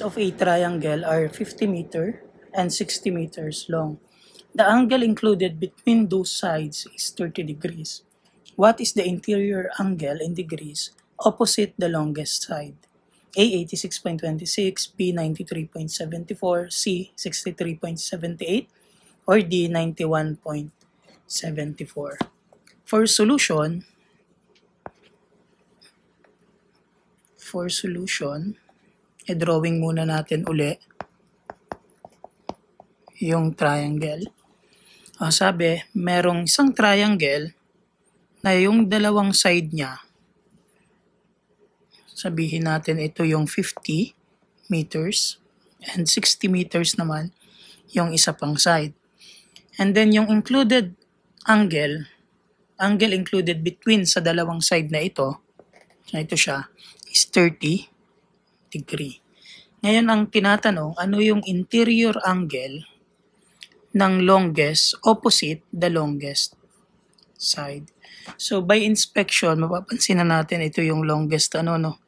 of a triangle are 50 meter and 60 meters long. The angle included between those sides is 30 degrees. What is the interior angle in degrees opposite the longest side? A. 86.26, B. 93.74, C. 63.78, or D. 91.74. For solution, i-drawing muna natin uli yung triangle. Sabi, merong isang triangle na yung dalawang side niya, sabihin natin ito yung 50 meters and 60 meters naman yung isa pang side. And then yung included angle included between sa dalawang side na ito siya, is 30 degree. Ngayon ang tinatanong, ano yung interior angle ng longest opposite the longest side? So by inspection, mapapansin na natin ito yung longest 60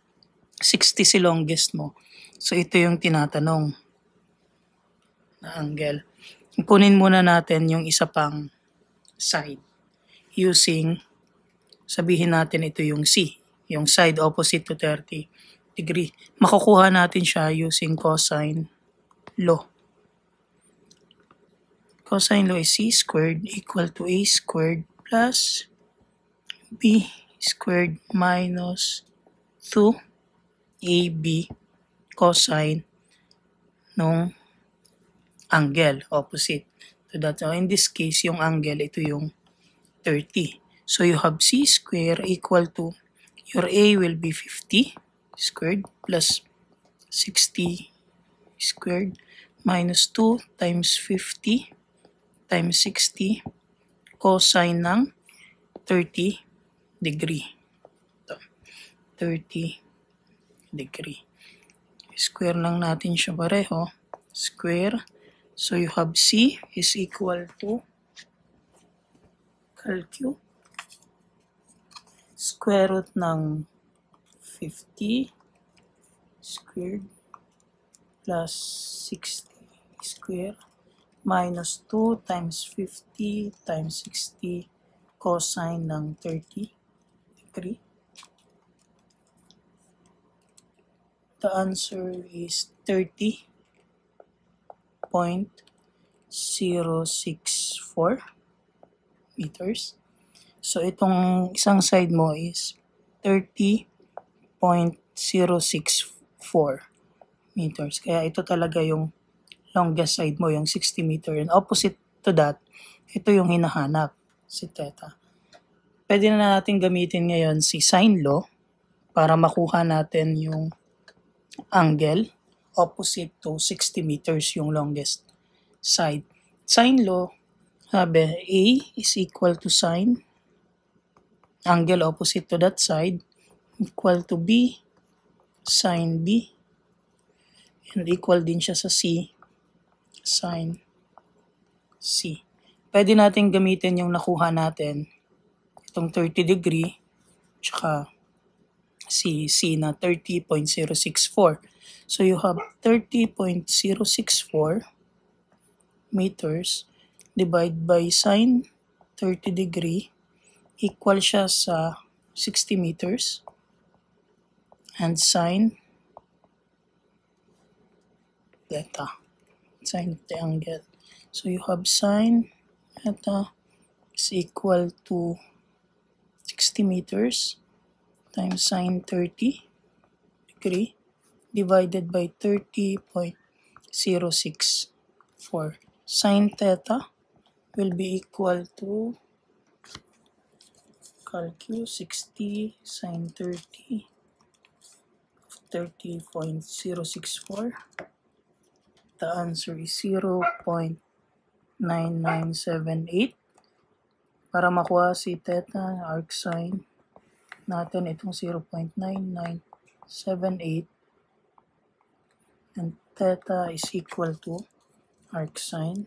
si longest mo. So ito yung tinatanong na angle. Kunin muna natin yung isa pang side using, sabihin natin ito yung C, yung side opposite to 30 degree. Makukuha natin siya using cosine law. Cosine law is C squared equal to A squared plus B squared minus 2AB cosine nung angle opposite to that. So in this case, yung angle, ito yung 30. So you have C squared equal to, your A will be 50 squared plus 60 squared minus 2 times 50 times 60 cosine ng 30 degree. Ito, 30 degree. Square lang natin siya pareho. Square. So you have C is equal to calculate square root ng 50 squared plus 60 squared minus 2 times 50 times 60 cosine ng 30 degree. The answer is 30.064 meters. So itong isang side mo is 30.064 meters. Kaya ito talaga yung longest side mo, yung 60 meter. And opposite to that, ito yung hinahanap, si theta. Pwede na natin gamitin ngayon si sine law para makuha natin yung angle opposite to 60 meters, yung longest side. Sine law, sabi, A is equal to sine, angle opposite to that side, equal to B, sine B, and equal din siya sa C, sine C. Pwede natin gamitin yung nakuha natin, itong 30 degree, tsaka C na 30.064. So you have 30.064 meters divided by sine 30 degree equal siya sa 60 meters and sine theta, sine of the angle. So you have sine theta is equal to 60 meters times sine 30 degree divided by 30.064. Sine theta will be equal to calculate 60 sine 30 30.064. The answer is 0.9978. Para makuha si theta, arc sine natin itong 0.9978 and theta is equal to arc sine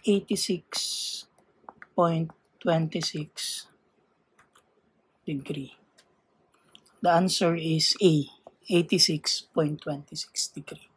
86.26 degree. The answer is A, 86.26 degree.